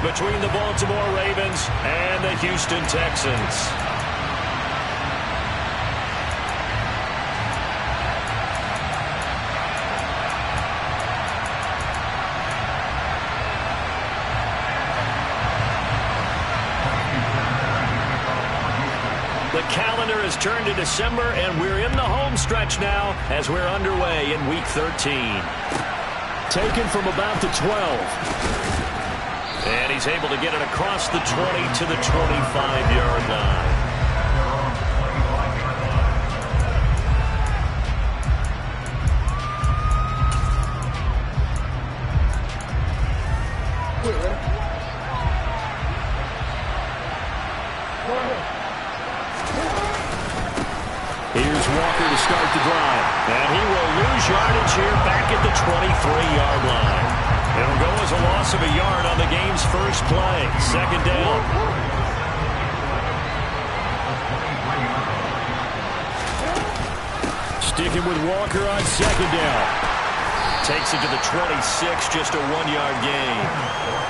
between the Baltimore Ravens and the Houston Texans. The calendar has turned to December, and we're in the home stretch now as we're underway in Week 13. Taken from about the 12. And he's able to get it across the 20 to the 25-yard line. Here's Walker to start the drive. And he will lose yardage here back at the 23-yard line. It'll go as a loss of a yard on the game's first play. Second down. Sticking with Walker on second down. Takes it to the 26, just a 1-yard gain.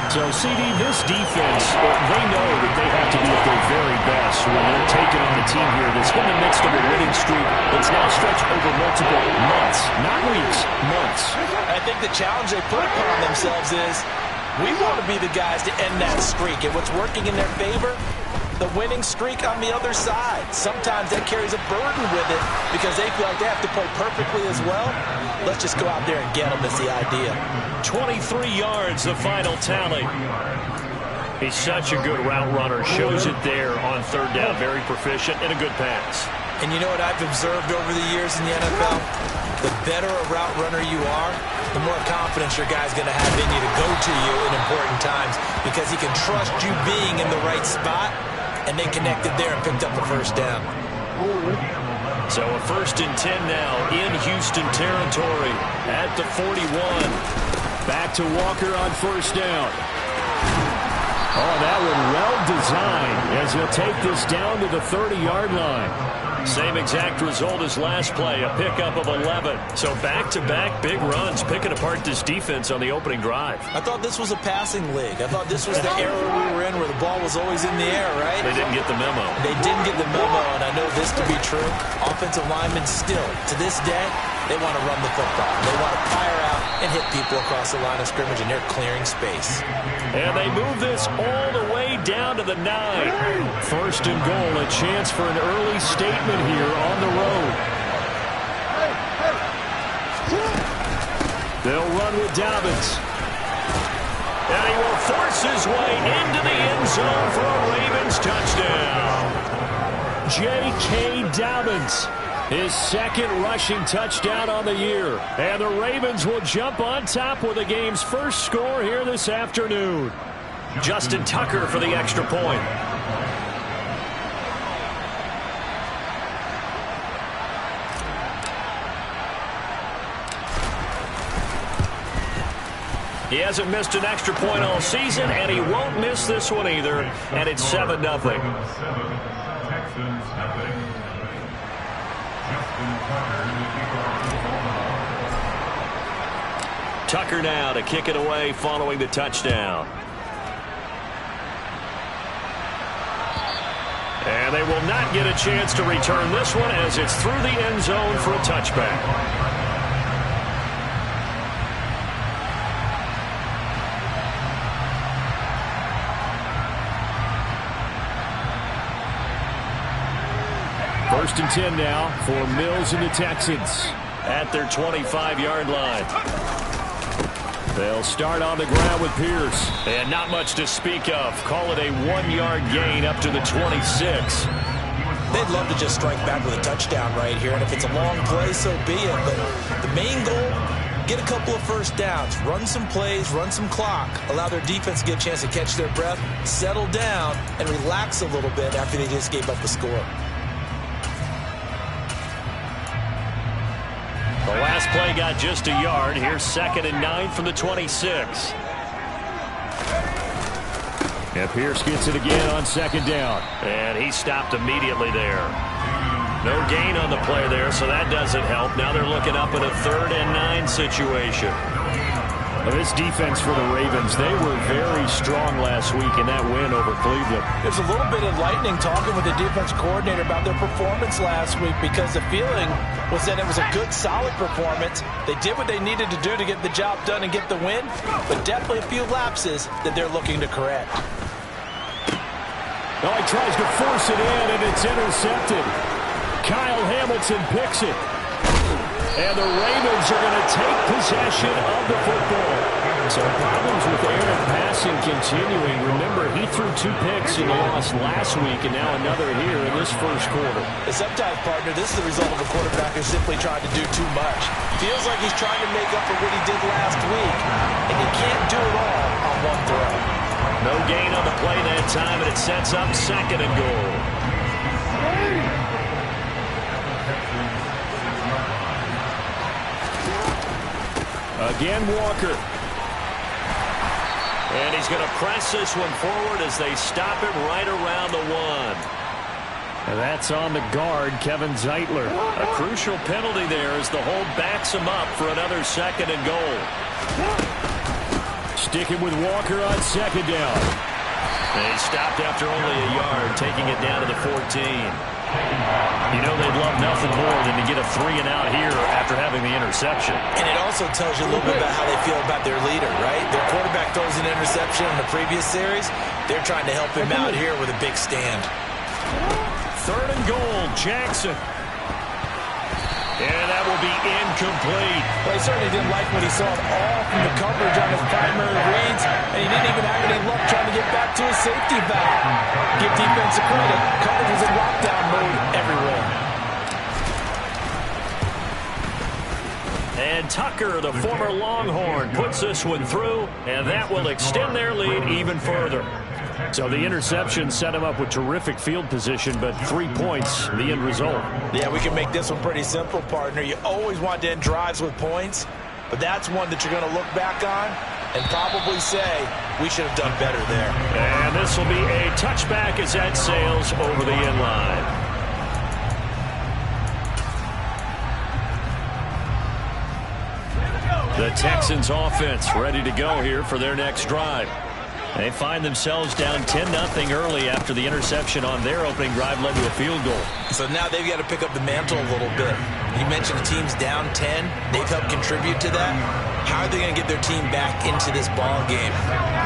So, CD, this defense, they know that they have to be at their very best when they're taking on a team here that's in the midst of a winning streak that's now stretched over multiple months, not weeks, months. I think the challenge they put upon themselves is we want to be the guys to end that streak. And what's working in their favor? The winning streak on the other side. Sometimes that carries a burden with it because they feel like they have to play perfectly as well. Let's just go out there and get them is the idea. 23 yards, the final tally. He's such a good route runner. Shows it there on third down. Very proficient and a good pass. And you know what I've observed over the years in the NFL? The better a route runner you are, the more confidence your guy's going to have in you to go to you in important times because he can trust you being in the right spot, and they connected there and picked up a first down. So a 1st and 10 now in Houston territory at the 41. Back to Walker on first down. Oh, that one well designed as he'll take this down to the 30-yard line. Same exact result as last play, a pickup of 11. So back-to-back big runs, picking apart this defense on the opening drive. I thought this was a passing league. I thought this was the era we were in where the ball was always in the air, right? They didn't get the memo. They didn't get the memo, and I know this to be true. Offensive linemen still, to this day, they want to run the football. They want to fire out and hit people across the line of scrimmage, and they're clearing space. And they move this all the way down to the 9. 1st and goal, a chance for an early statement here on the road. They'll run with Dobbins. And he will force his way into the end zone for a Ravens touchdown. J.K. Dobbins, his 2nd rushing touchdown on the year. And the Ravens will jump on top with the game's first score here this afternoon. Justin Tucker for the extra point. He hasn't missed an extra point all season, and he won't miss this one either. And it's 7-0. Tucker now to kick it away following the touchdown. And they will not get a chance to return this one as it's through the end zone for a touchback. First and 10 now for Mills and the Texans. At their 25-yard line. They'll start on the ground with Pierce. And not much to speak of. Call it a 1-yard gain up to the 26. They'd love to just strike back with a touchdown right here. And if it's a long play, so be it. But the main goal, get a couple of first downs. Run some plays, run some clock. Allow their defense to get a chance to catch their breath, settle down, and relax a little bit after they just gave up the score. The last play got just a yard. Here's 2nd and 9 from the 26. And Pierce gets it again on 2nd down. And he stopped immediately there. No gain on the play there, so that doesn't help. Now they're looking up at a 3rd and 9 situation. This defense for the Ravens, they were very strong last week in that win over Cleveland. There's a little bit enlightening talking with the defense coordinator about their performance last week, because the feeling was that it was a good, solid performance. They did what they needed to do to get the job done and get the win, but definitely a few lapses that they're looking to correct. Oh, he tries to force it in, and it's intercepted. Kyle Hamilton picks it. And the Ravens are going to take possession of the football. So problems with Aaron passing continuing. Remember, he threw 2 picks in the loss last week, and now another here in this first quarter. And sometimes, partner, this is the result of a quarterback who's simply trying to do too much. Feels like he's trying to make up for what he did last week, and you can't do it all on one throw. No gain on the play that time, and it sets up 2nd and goal. Again, Walker. And he's going to press this one forward as they stop him right around the 1. And that's on the guard, Kevin Zeitler. A crucial penalty there as the hold backs him up for another 2nd and goal. Sticking with Walker on 2nd down. And he stopped after only a yard, taking it down to the 14. You know they'd love nothing more than to get a 3-and-out here after having the interception. And it also tells you a little bit about how they feel about their leader, right? Their quarterback throws an interception in the previous series. They're trying to help him out here with a big stand. 3rd and goal, Jackson. And that will be incomplete. Well, he certainly didn't like what he saw at all from the coverage on his primary reads, and he didn't even have any luck trying to get back to his safety valve. Give defensive credit. Coverage was in lockdown mode everywhere. And Tucker, the former Longhorn, puts this one through, and that will extend their lead even further. So the interception set him up with terrific field position, but 3 points, the end result. Yeah, we can make this one pretty simple, partner. You always want to end drives with points, but that's one that you're going to look back on and probably say, we should have done better there. And this will be a touchback as that sails over the end line. The Texans offense ready to go here for their next drive. They find themselves down 10-0 early after the interception on their opening drive led to a field goal. So now they've got to pick up the mantle a little bit. You mentioned the team's down 10. They've helped contribute to that. How are they going to get their team back into this ball game?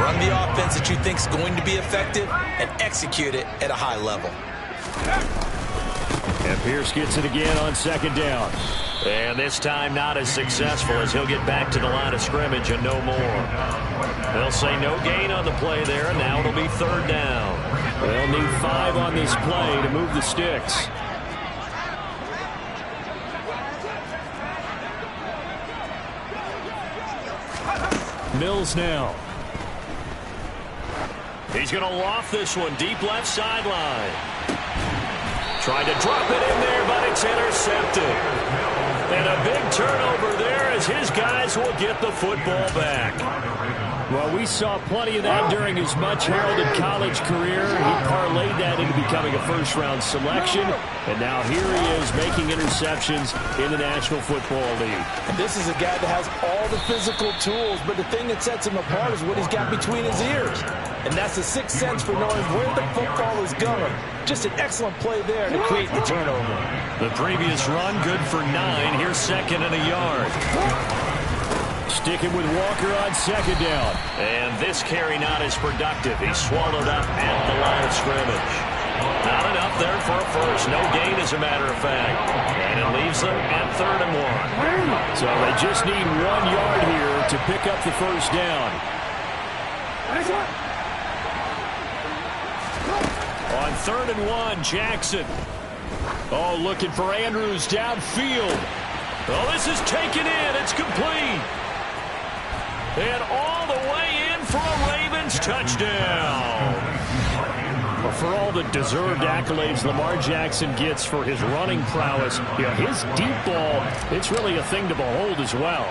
Run the offense that you think is going to be effective and execute it at a high level. And Pierce gets it again on 2nd down. And this time not as successful as he'll get back to the line of scrimmage and no more. They'll say no gain on the play there, and now it'll be 3rd down. They'll need 5 on this play to move the sticks. Mills now. He's going to loft this one deep left sideline. Trying to drop it in there, but it's intercepted. And a big turnover there as his guys will get the football back. Well, we saw plenty of that during his much-heralded college career. He parlayed that into becoming a first-round selection, and now here he is making interceptions in the National Football League. And this is a guy that has all the physical tools, but the thing that sets him apart is what he's got between his ears. And that's the sixth sense for knowing where the football is going. Just an excellent play there to create the turnover. The previous run, good for 9. Here's 2nd and a yard. Sticking with Walker on 2nd down. And this carry not as productive. He's swallowed up at the line of scrimmage. Not enough there for a first. No gain, as a matter of fact. And it leaves them at 3rd and 1. So they just need 1 yard here to pick up the first down. On 3rd and 1, Jackson. Oh, looking for Andrews downfield. Oh, this is taken in. It's complete. And all the way in for a Ravens touchdown. Well, for all the deserved accolades Lamar Jackson gets for his running prowess, his deep ball, it's really a thing to behold as well.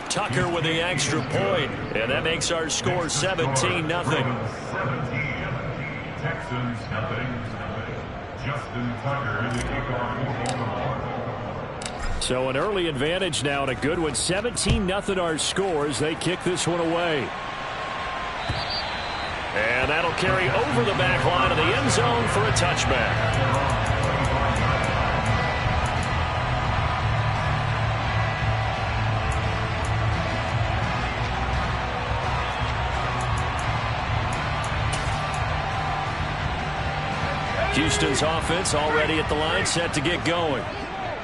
Tucker with the extra point, and that makes our score 17-0. Texans nothing. Justin Tucker, the kickoff. So an early advantage now and a good one. 17-0 our score as they kick this one away. And that'll carry over the back line of the end zone for a touchback. Houston's offense already at the line, set to get going.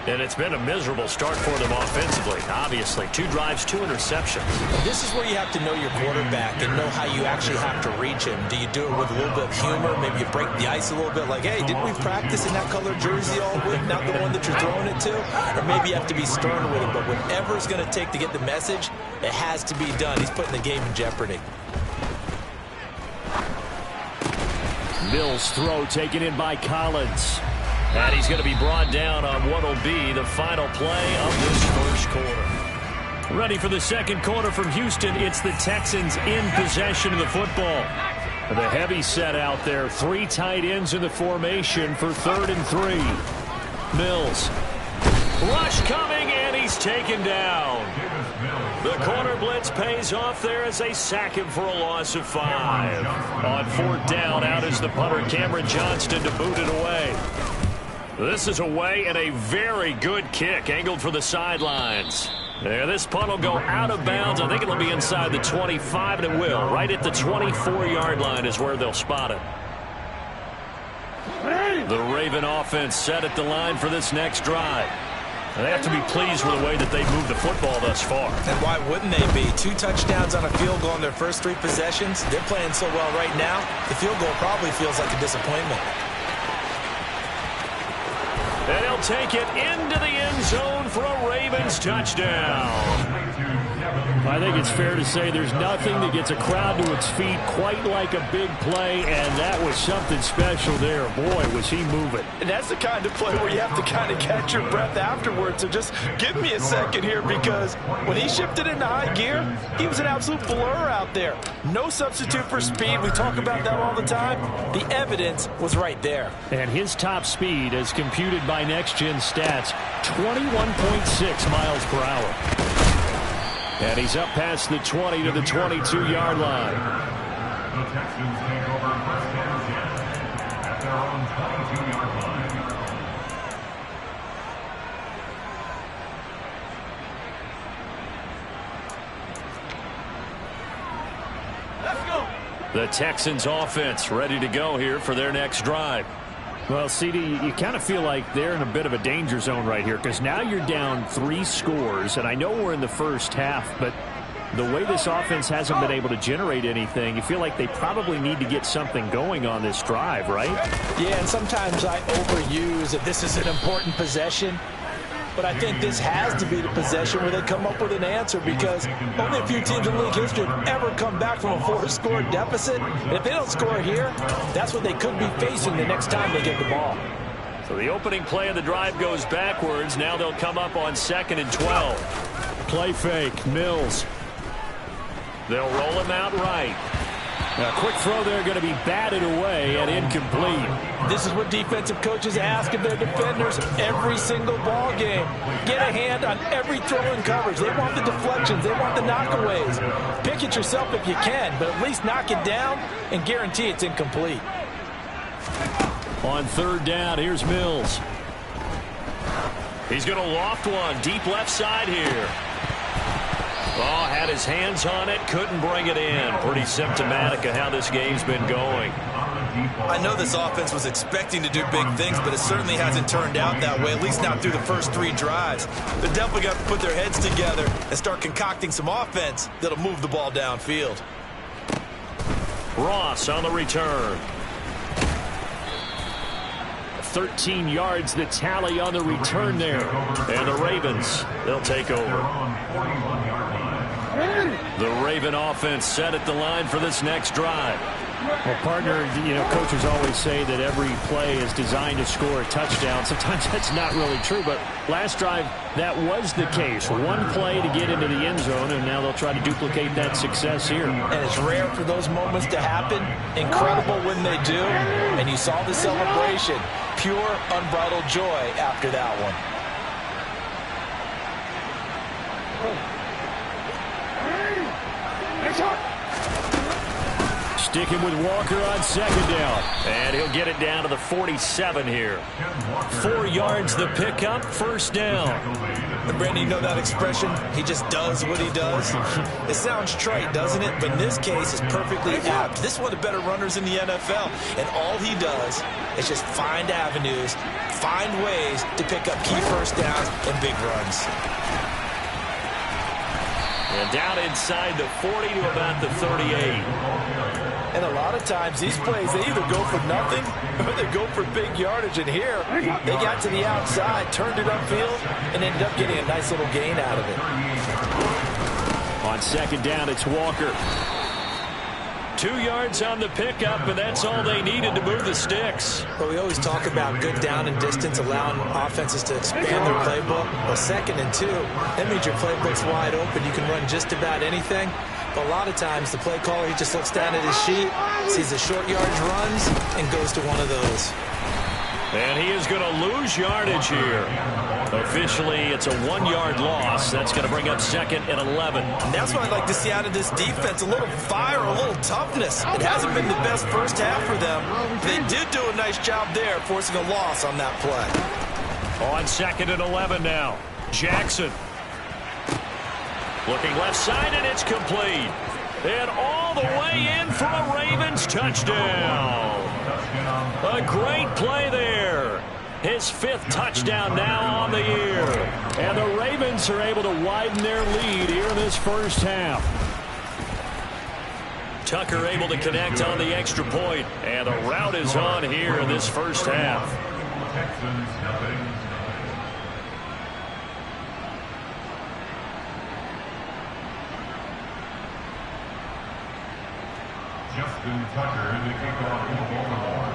And it's been a miserable start for them offensively. Obviously, 2 drives, 2 interceptions. This is where you have to know your quarterback and know how you actually have to reach him. Do you do it with a little bit of humor? Maybe you break the ice a little bit like, hey, didn't we practice in that color jersey all week, not the one that you're throwing it to? Or maybe you have to be stern with him. But whatever it's going to take to get the message, it has to be done. He's putting the game in jeopardy. Mills' throw taken in by Collins. And he's going to be brought down on what will be the final play of this first quarter. Ready for the second quarter from Houston. It's the Texans in possession of the football. The heavy set out there. 3 tight ends in the formation for 3rd and 3. Mills. Rush coming, and he's taken down. The corner blitz pays off there as they sack him for a loss of 5. On 4th down, out is the punter, Cameron Johnston, to boot it away. This is away and a very good kick, angled for the sidelines. This punt will go out of bounds. I think it'll be inside the 25, and it will. Right at the 24-yard line is where they'll spot it. The Raven offense set at the line for this next drive. They have to be pleased with the way that they've moved the football thus far. And why wouldn't they be? 2 touchdowns on a field goal in their first 3 possessions. They're playing so well right now, the field goal probably feels like a disappointment. And he'll take it into the end zone for a Ravens touchdown. I think it's fair to say there's nothing that gets a crowd to its feet quite like a big play, and that was something special there. Boy, was he moving. And that's the kind of play where you have to kind of catch your breath afterwards. So just give me a second here, because when he shifted into high gear, he was an absolute blur out there. No substitute for speed. We talk about that all the time. The evidence was right there. And his top speed, as computed by Next Gen Stats, 21.6 miles per hour. And he's up past the 20 to the 22-yard line. The Texans take over first and 10 at their own 22-yard line. Let's go. The Texans offense ready to go here for their next drive. Well, CD, you kind of feel like they're in a bit of a danger zone right here, because now you're down 3 scores, and I know we're in the first half, but the way this offense hasn't been able to generate anything, you feel like they probably need to get something going on this drive, right? Yeah, and sometimes I overuse that this is an important possession, but I think this has to be the possession where they come up with an answer, because only a few teams in league history have ever come back from a 4-score deficit. And if they don't score here, that's what they could be facing the next time they get the ball. So the opening play of the drive goes backwards. Now they'll come up on 2nd and 12. Play fake, Mills. They'll roll him out right. A quick throw there, going to be batted away and incomplete. This is what defensive coaches ask of their defenders every single ball game. Get a hand on every throw in coverage. They want the deflections. They want the knockaways. Pick it yourself if you can, but at least knock it down and guarantee it's incomplete. On 3rd down, here's Mills. He's going to loft one deep left side here. Oh, had his hands on it, couldn't bring it in. Pretty symptomatic of how this game's been going. I know this offense was expecting to do big things, but it certainly hasn't turned out that way, at least not through the first 3 drives. They're definitely got to put their heads together and start concocting some offense that'll move the ball downfield. Ross on the return. 13 yards, the tally on the return there. And the Ravens, they'll take over. The Raven offense set at the line for this next drive. Well, partner, coaches always say that every play is designed to score a touchdown. Sometimes that's not really true, but last drive, that was the case. 1 play to get into the end zone, and now they'll try to duplicate that success here. And it's rare for those moments to happen. Incredible when they do. And you saw the celebration. Pure, unbridled joy after that one. sticking with Walker on second down. And he'll get it down to the 47 here. 4 yards the pickup, first down. And Brandon, you know that expression? He just does what he does. It sounds trite, doesn't it? But in this case, it's perfectly apt. This is one of the better runners in the NFL. And all he does is just find avenues, find ways to pick up key first downs and big runs. And down inside the 40 to about the 38. And a lot of times these plays, they either go for nothing or they go for big yardage. And here, they got to the outside, turned it upfield, and ended up getting a nice little gain out of it. On second down, it's Walker. 2 yards on the pickup, and that's all they needed to move the sticks. But we always talk about good down and distance, allowing offenses to expand their playbook. Well, 2nd and 2, that means your playbook's wide open. You can run just about anything. But a lot of times, the play caller, he just looks down at his sheet, sees the short yardage runs, and goes to one of those. And he is going to lose yardage here. Officially, it's a 1-yard loss. That's going to bring up 2nd and 11. And that's what I'd like to see out of this defense. A little fire, a little toughness. It hasn't been the best first half for them. They did do a nice job there, forcing a loss on that play. On 2nd and 11 now. Jackson. Looking left side, and it's complete. And all the way in for a Ravens touchdown. A great play there. His 5th touchdown now on the year. And the Ravens are able to widen their lead here in this first half. Tucker able to connect on the extra point. And the route is on here in this first half. Justin Tucker in the kickoff in Baltimore.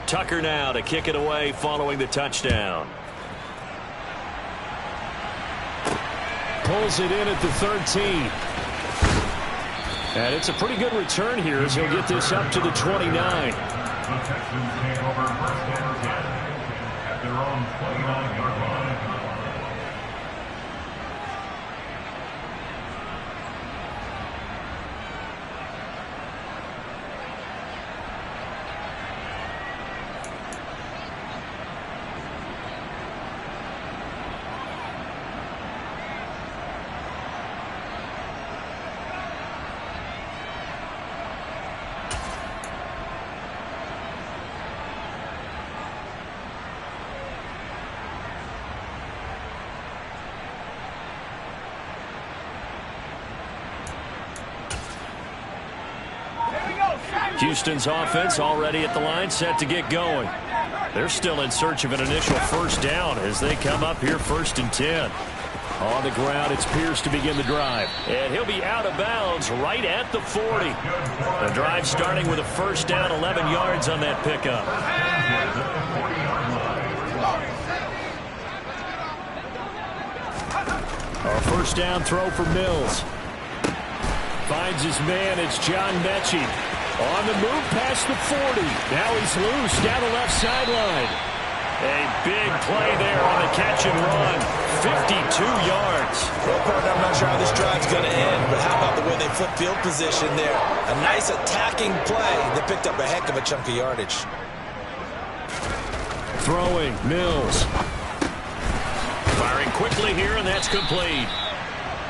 Tucker now to kick it away following the touchdown. Pulls it in at the 13. And it's a pretty good return here as he'll get this up to the 29. The Texans take over first and 10 at their own 29-yard line. Houston's offense already at the line, set to get going. They're still in search of an initial first down as they come up here 1st and 10. On the ground, it's Pierce to begin the drive. And he'll be out of bounds right at the 40. The drive starting with a first down, 11 yards on that pickup. A first down throw for Mills. Finds his man, it's John Mechie. On the move past the 40. Now he's loose down the left sideline. A big play there on the catch and run. 52 yards. Well, partner, I'm not sure how this drive's going to end, but how about the way they flip field position there? A nice attacking play that picked up a heck of a chunk of yardage. Throwing, Mills. Firing quickly here, and that's complete.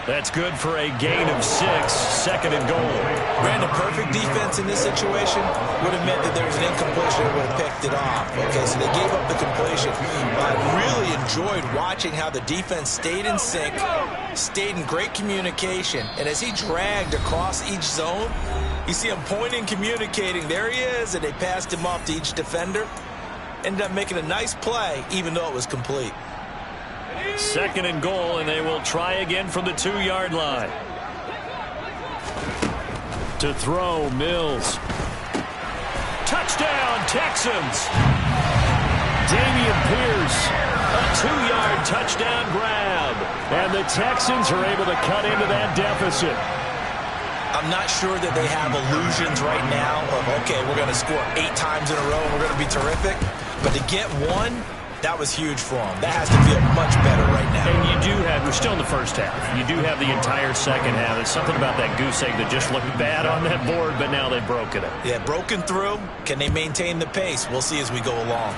That's good for a gain of 6, 2nd and goal. Brandon, perfect defense in this situation would have meant that there was an incompletion that would have picked it off. Okay, so they gave up the completion. But I really enjoyed watching how the defense stayed in sync, stayed in great communication, and as he dragged across each zone, you see him pointing, communicating. There he is, and they passed him off to each defender. Ended up making a nice play, even though it was complete. 2nd and goal, and they will try again from the 2-yard line. To throw, Mills. Touchdown, Texans! Dameon Pierce. A 2-yard touchdown grab. And the Texans are able to cut into that deficit. I'm not sure that they have illusions right now of, okay, we're going to score 8 times in a row and we're going to be terrific. But to get one, That was huge for him. That has to feel much better right now. And you do have, we're still in the first half. You do have the entire second half. There's something about that goose egg that just looked bad on that board, but now they've broken it. Yeah, broken through. Can they maintain the pace? We'll see as we go along.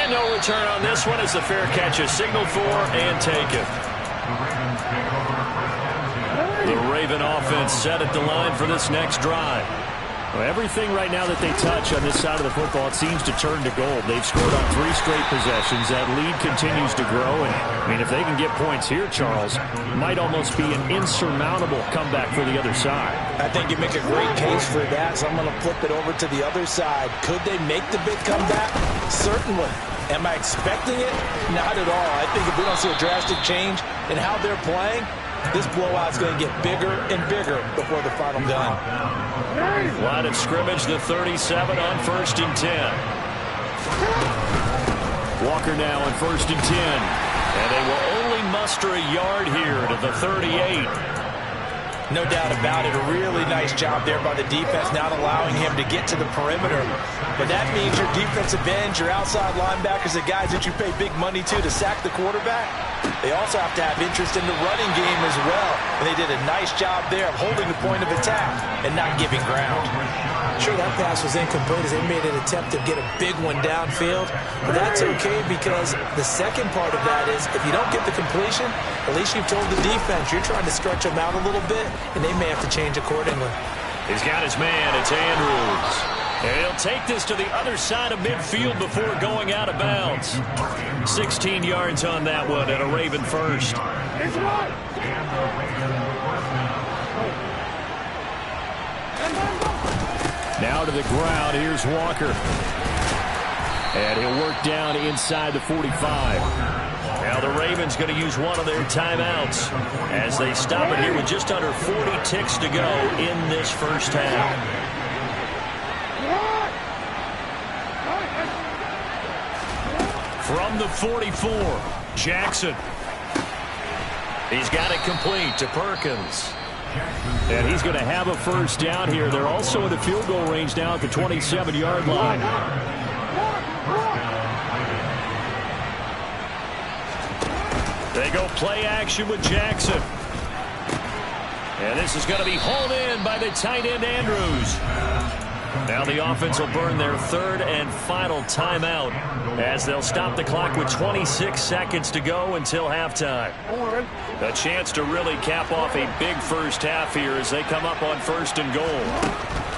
And no return on this one as the fair catch is signaled for and taken. The Raven offense set at the line for this next drive. Well, everything right now that they touch on this side of the football, it seems to turn to gold. They've scored on 3 straight possessions. That lead continues to grow. And, I mean, if they can get points here, Charles, it might almost be an insurmountable comeback for the other side. I think you make a great case for that, so I'm going to flip it over to the other side. Could they make the big comeback? Certainly. Am I expecting it? Not at all. I think if we don't see a drastic change in how they're playing, this blowout's going to get bigger and bigger before the final gun. Line of scrimmage, the 37 on 1st and 10. Walker now on 1st and 10. And they will only muster a yard here to the 38. No doubt about it. A really nice job there by the defense, not allowing him to get to the perimeter. But that means your defensive ends, your outside linebackers, the guys that you pay big money to sack the quarterback, they also have to have interest in the running game as well. And they did a nice job there of holding the point of attack and not giving ground. Sure, that pass was incomplete as they made an attempt to get a big one downfield. But that's okay because the second part of that is if you don't get the completion, at least you've told the defense you're trying to stretch them out a little bit, and they may have to change accordingly. He's got his man. It's Andrews. And he'll take this to the other side of midfield before going out of bounds. 16 yards on that one and a Raven first. Now to the ground. Here's Walker. And he'll work down inside the 45. Now the Ravens going to use one of their timeouts as they stop it here with just under 40 ticks to go in this first half. From the 44, Jackson. He's got it complete to Perkins. And he's going to have a first down here. They're also in the field goal range now at the 27-yard line. They go play action with Jackson. And this is going to be hauled in by the tight end Andrews. Now the offense will burn their 3rd and final timeout as they'll stop the clock with 26 seconds to go until halftime. A chance to really cap off a big first half here as they come up on 1st and goal.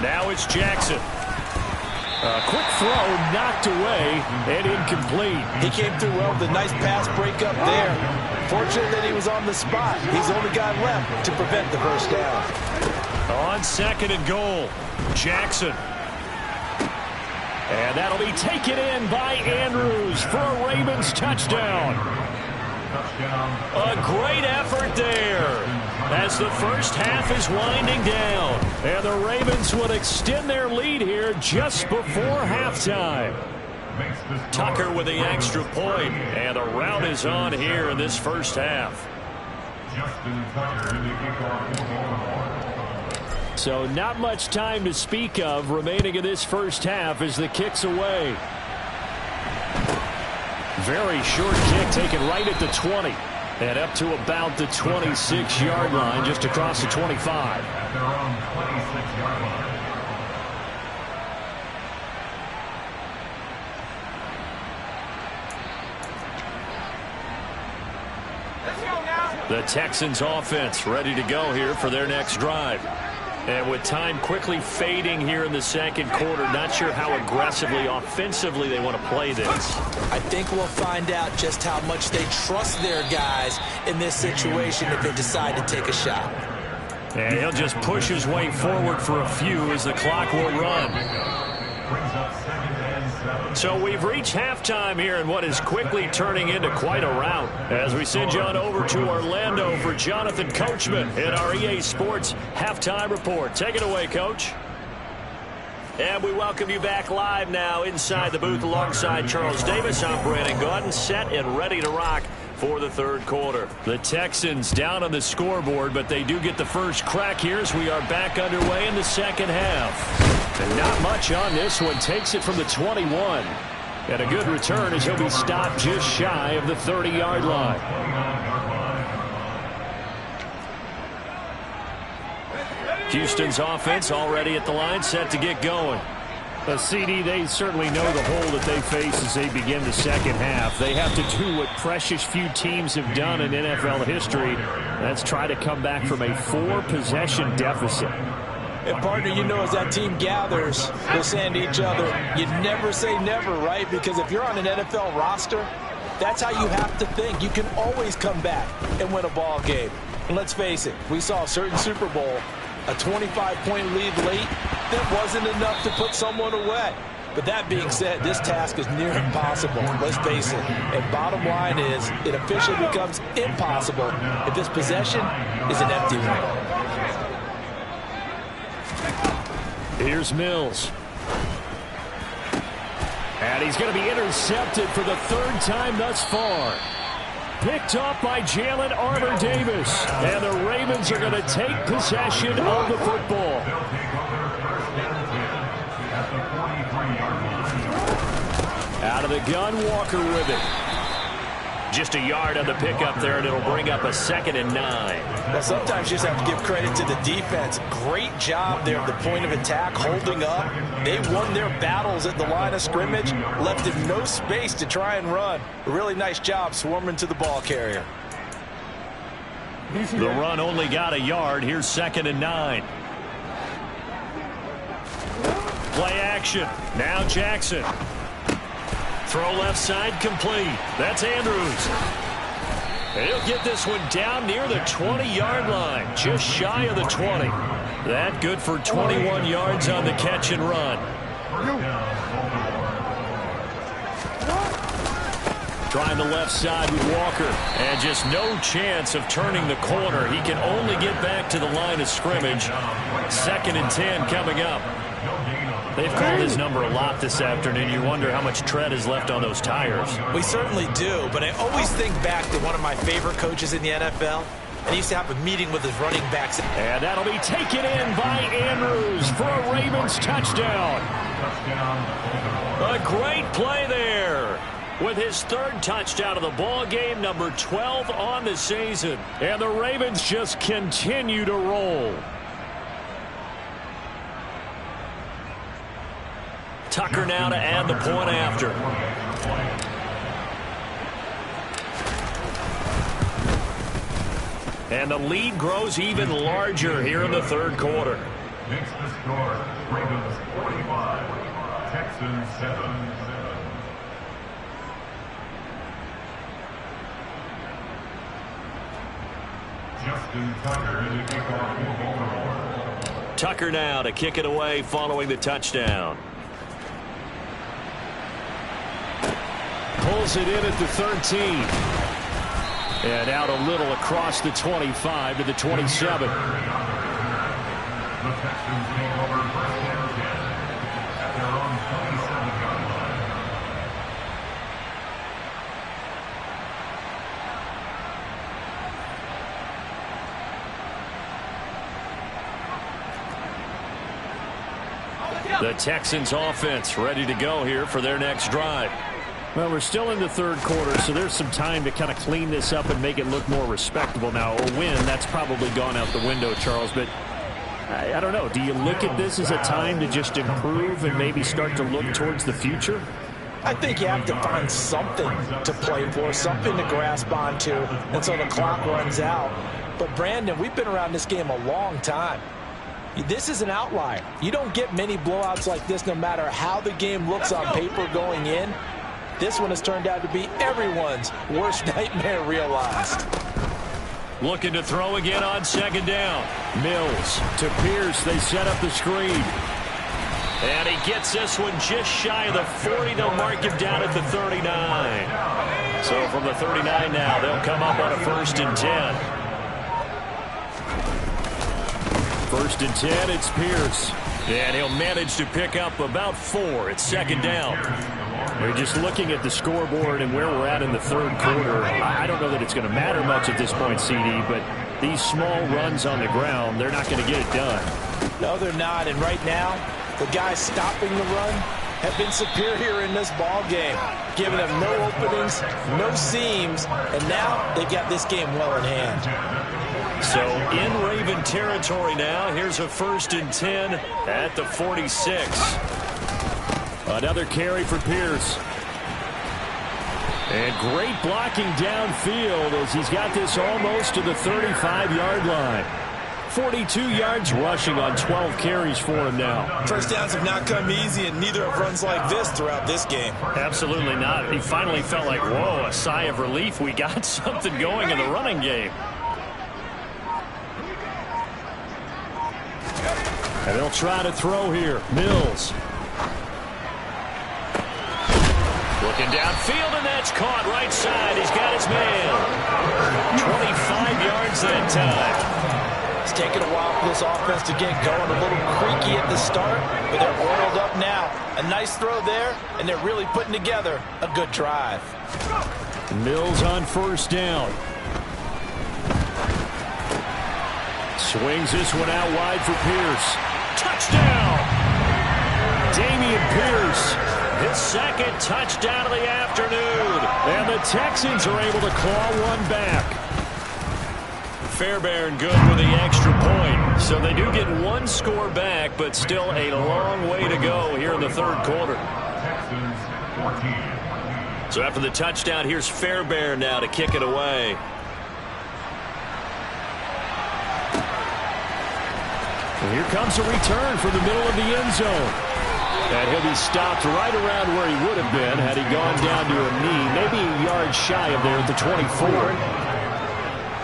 Now it's Jackson. A quick throw knocked away and incomplete. He came through well with a nice pass breakup there. Fortunate that he was on the spot. He's the only guy left to prevent the first down. On 2nd and goal, Jackson. And that'll be taken in by Andrews for a Ravens touchdown. A great effort there as the first half is winding down. And the Ravens would extend their lead here just before halftime. Tucker with the extra point, and a rout is on here in this first half. So not much time to speak of remaining in this first half as the kick's away. Very short kick taken right at the 20 and up to about the 26-yard line, just across the 25. At their own 26-yard line. The Texans offense ready to go here for their next drive. And with time quickly fading here in the second quarter, not sure how aggressively, offensively they want to play this. I think we'll find out just how much they trust their guys in this situation if they decide to take a shot. And he'll just push his way forward for a few as the clock will run. So we've reached halftime here in what is quickly turning into quite a rout as we send you on over to Orlando for Jonathan Coachman in our EA Sports Halftime Report. Take it away, Coach. And we welcome you back live now inside the booth alongside Charles Davis. I'm Brandon Gordon, set and ready to rock for the third quarter. The Texans down on the scoreboard, but they do get the first crack here as we are back underway in the second half. And not much on this one. Takes it from the 21. And a good return as he'll be stopped just shy of the 30-yard line. Houston's offense already at the line, set to get going. A CD, they certainly know the hole that they face as they begin the second half. They have to do what precious few teams have done in NFL history. That's try to come back from a 4-possession deficit. And, partner, you know, as that team gathers, they're saying to each other, you never say never, right? Because if you're on an NFL roster, that's how you have to think. You can always come back and win a ball game. And let's face it, we saw a certain Super Bowl, a 25-point lead late, that wasn't enough to put someone away. But that being said, this task is near impossible. Let's face it. And bottom line is, it officially becomes impossible if this possession is an empty one. Here's Mills. And he's going to be intercepted for the 3rd time thus far. Picked off by Jalen Armour-Davis. And the Ravens are going to take possession of the football. Out of the gun, Walker with it. Just a yard on the pickup there, and it'll bring up a 2nd and 9. Well, sometimes you just have to give credit to the defense. Great job there at the point of attack, holding up. They won their battles at the line of scrimmage, left him no space to try and run. A really nice job swarming to the ball carrier. The run only got a yard. Here's 2nd and 9. Play action. Now Jackson. Throw left side complete. That's Andrews. And he'll get this one down near the 20-yard line, just shy of the 20. That good for 21 yards on the catch and run. Trying the left side with Walker. And just no chance of turning the corner. He can only get back to the line of scrimmage. 2nd and 10 coming up. They've called his number a lot this afternoon. You wonder how much tread is left on those tires. We certainly do, but I always think back to one of my favorite coaches in the NFL. And he used to have a meeting with his running backs. And that'll be taken in by Andrews for a Ravens touchdown. A great play there. With his 3rd touchdown of the ball game, number 12 on the season. And the Ravens just continue to roll. Tucker now to add the point after. And the lead grows even larger here in the 3rd quarter. Makes the score, Ravens 45, Texans 7. Justin Tucker in the kickoff field goal. Tucker now to kick it away following the touchdown. Pulls it in at the 13. And out a little across the 25 to the 27. The Texans take over 1st and 10 at their own 27-yard line. The Texans offense ready to go here for their next drive. Well, we're still in the 3rd quarter, so there's some time to kind of clean this up and make it look more respectable. Now, a win, that's probably gone out the window, Charles, but I don't know. Do you look at this as a time to just improve and maybe start to look towards the future? I think you have to find something to play for, something to grasp onto until the clock runs out. But, Brandon, we've been around this game a long time. This is an outlier. You don't get many blowouts like this no matter how the game looks on paper going in. This one has turned out to be everyone's worst nightmare realized. Looking to throw again on 2nd down. Mills to Pierce. They set up the screen. And he gets this one just shy of the 40. They'll mark him down at the 39. So from the 39 now, they'll come up on a 1st and 10. 1st and 10, it's Pierce. And he'll manage to pick up about 4. It's 2nd down. We're just looking at the scoreboard and where we're at in the 3rd quarter. I don't know that it's going to matter much at this point, CD, but these small runs on the ground, they're not going to get it done. No, they're not. And right now, the guy stopping the run have been superior in this ball game, giving them no openings, no seams, and now they've got this game well in hand. So in Raven territory now, here's a 1st and 10 at the 46. Another carry for Pierce. And great blocking downfield as he's got this almost to the 35-yard line. 42 yards rushing on 12 carries for him now. First downs have not come easy, and neither have runs like this throughout this game. Absolutely not. He finally felt like, whoa, a sigh of relief. We got something going in the running game. And they'll try to throw here. Mills. Looking downfield, and that's caught right side. He's got his man. 25 yards that time. It's taken a while for this offense to get going. A little creaky at the start, but they're oiled up now. A nice throw there, and they're really putting together a good drive. Mills on 1st down. Swings this one out wide for Pierce. Touchdown! Dameon Pierce. His 2nd touchdown of the afternoon. And the Texans are able to claw one back. Fairbairn good with the extra point. So they do get 1 score back, but still a long way to go here in the 3rd quarter. So after the touchdown, here's Fairbairn now to kick it away. And here comes a return from the middle of the end zone. And he'll be stopped right around where he would have been had he gone down to a knee, maybe a yard shy of there at the 24.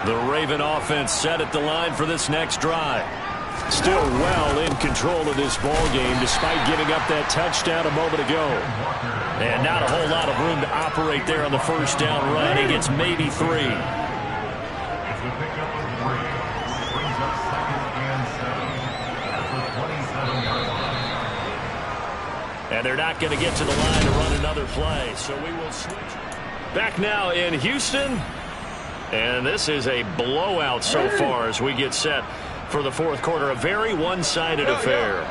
The Raven offense set at the line for this next drive. Still well in control of this ball game despite giving up that touchdown a moment ago. And not a whole lot of room to operate there on the 1st down run. He gets maybe 3. And they're not going to get to the line to run another play. So we will switch. Back now in Houston. And this is a blowout so far as we get set for the 4th quarter. A very one-sided affair.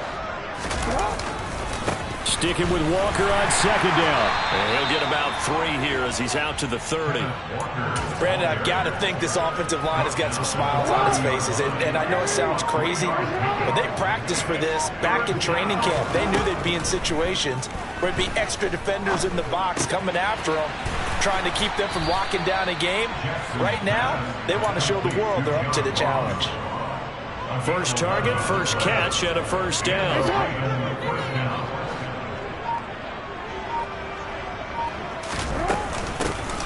Sticking with Walker on 2nd down. And he'll get about 3 here as he's out to the 30. Brandon, I've got to think this offensive line has got some smiles on its faces. And I know it sounds crazy, but they practiced for this back in training camp. They knew they'd be in situations where it'd be extra defenders in the box coming after them, trying to keep them from locking down a game. Right now, they want to show the world they're up to the challenge. First target, 1st catch, and a 1st down.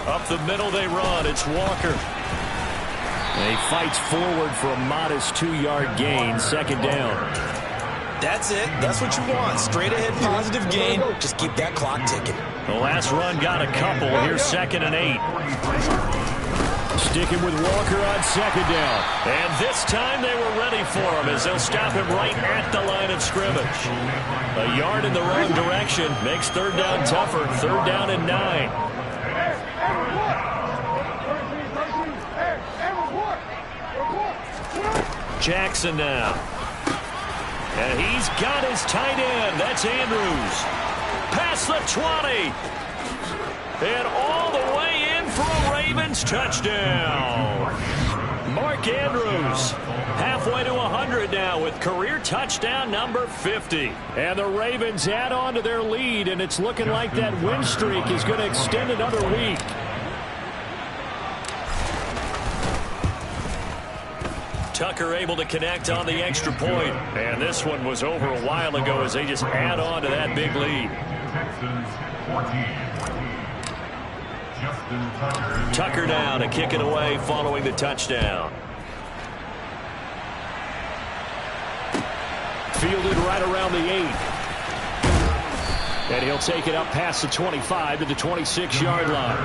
Up the middle they run. It's Walker. And he fights forward for a modest 2-yard gain. 2nd down. That's it. That's what you want. Straight ahead positive gain. Just keep that clock ticking. The last run got a couple. Here's 2nd and 8. Sticking with Walker on 2nd down. And this time they were ready for him as they'll stop him right at the line of scrimmage. A yard in the wrong direction makes 3rd down tougher. 3rd down and 9. Jackson now. And he's got his tight end. That's Andrews. Past the 20. And all the way in for a Ravens touchdown. Mark Andrews halfway to 100 now with career touchdown number 50. And the Ravens add on to their lead, and it's looking like that win streak is going to extend another week. Tucker able to connect on the extra point. And this one was over a while ago as they just add on to that big lead. Tucker down to kick it away following the touchdown. Fielded right around the 8. And he'll take it up past the 25 to the 26-yard line.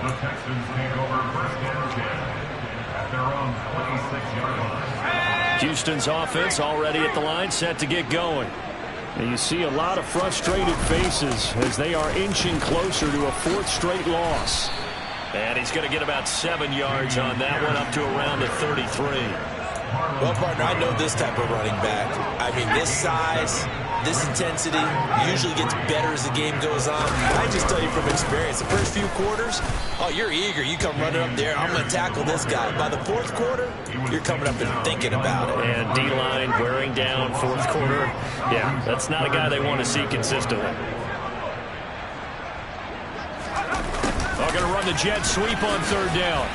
The Texans take over 1st and 10 at their own 26-yard line. Houston's offense already at the line, set to get going. And you see a lot of frustrated faces as they are inching closer to a 4th straight loss. And he's going to get about 7 yards on that one, up to around the 33. Well, partner, I know this type of running back. I mean, this size, This intensity usually gets better as the game goes on. I just tell you from experience, the first few quarters, oh, you're eager. You come running up there, I'm going to tackle this guy. By the fourth quarter, you're coming up and thinking about it. And D-line wearing down fourth quarter. Yeah, that's not a guy they want to see consistently. They're going to run the jet sweep on third down.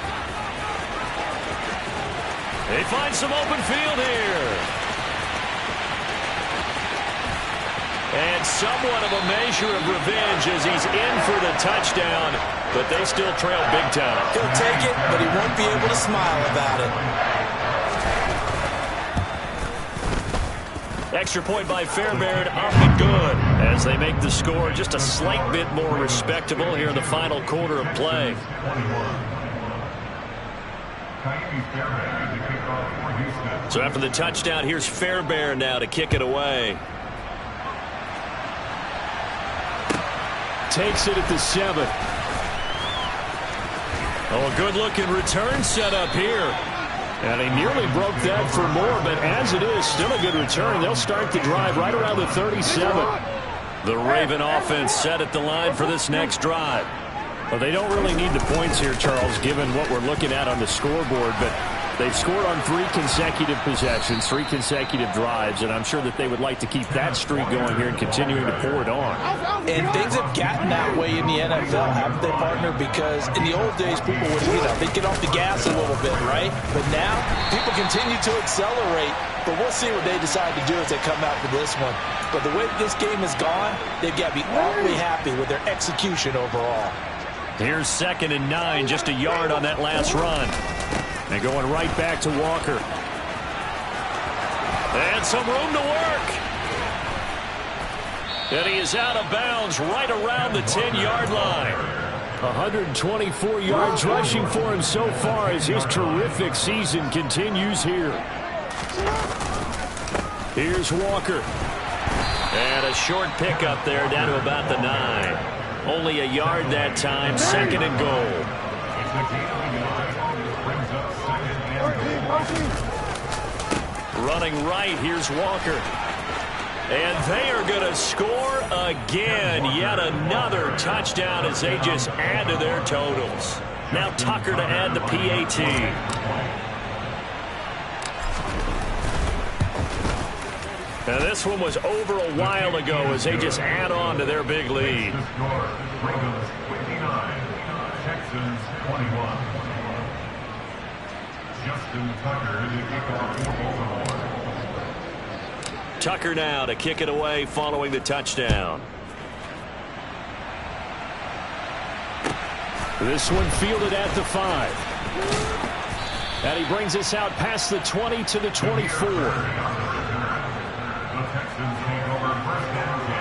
They find some open field here. And somewhat of a measure of revenge as he's in for the touchdown, but they still trail big time. He'll take it, but he won't be able to smile about it. Extra point by Fairbairn, up and good as they make the score just a slight bit more respectable here in the final quarter of play. So after the touchdown, here's Fairbairn now to kick it away. Takes it at the 7. Oh, a good-looking return set up here. And he nearly broke that for more, but as it is, still a good return. They'll start the drive right around the 37. The Raven offense set at the line for this next drive. Well, they don't really need the points here, Charles, given what we're looking at on the scoreboard, but they've scored on 3 consecutive possessions, 3 consecutive drives, and I'm sure that they would like to keep that streak going here and continuing to pour it on. And things have gotten that way in the NFL, haven't they, partner? Because in the old days, people would, they'd get off the gas a little bit, right? But now, people continue to accelerate, but we'll see what they decide to do as they come out for this one. But the way this game has gone, they've got to be awfully happy with their execution overall. Here's 2nd and 9, just a yard on that last run. And going right back to Walker. And some room to work. And he is out of bounds right around the 10-yard line. 124 yards rushing for him so far as his terrific season continues here. Here's Walker. And a short pickup there down to about the 9. Only a yard that time, 2nd and goal. Running right, here's Walker. And they are going to score again. Yet another touchdown as they just add to their totals. Now Tucker to add the PAT. Now this one was over a while ago as they just add on to their big lead. Ravens 29, Texans 21. Justin Tucker to kick off for Baltimore. Tucker now to kick it away following the touchdown. This one fielded at the 5. And he brings us out past the 20 to the 24. The Texans take over first down 10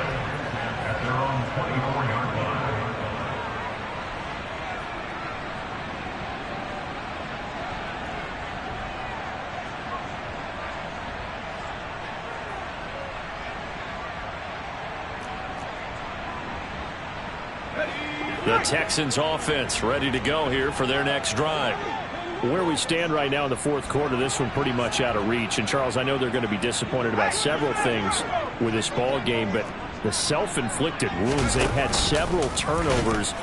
at their own 24-yard line. The Texans offense ready to go here for their next drive. Where we stand right now in the fourth quarter, this one pretty much out of reach. And, Charles, I know they're going to be disappointed about several things with this ball game, but the self-inflicted wounds, they've had several turnovers.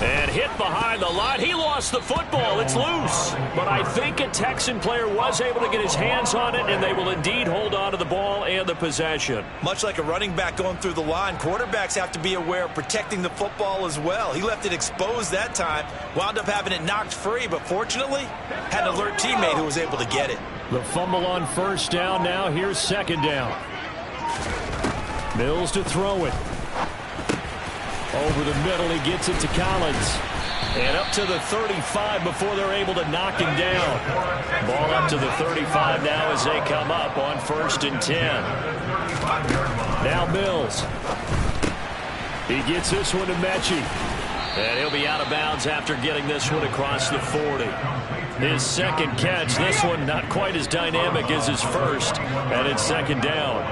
And hit behind the line. He lost the football. It's loose. But I think a Texan player was able to get his hands on it, and they will indeed hold on to the ball and the possession. Much like a running back going through the line, quarterbacks have to be aware of protecting the football as well. He left it exposed that time, wound up having it knocked free, but fortunately had an alert teammate who was able to get it. The fumble on first down. Now here's second down. Mills to throw it. Over the middle, he gets it to Collins. And up to the 35 before they're able to knock him down. Ball up to the 35 now as they come up on 1st and 10. Now Mills. He gets this one to Mechie. And he'll be out of bounds after getting this one across the 40. His second catch, this one not quite as dynamic as his first, and it's second down.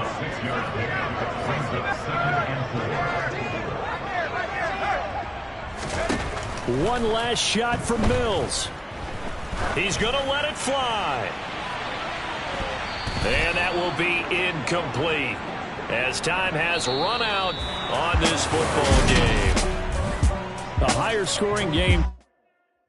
One last shot from Mills. He's going to let it fly. And that will be incomplete. as time has run out on this football game. A higher scoring game.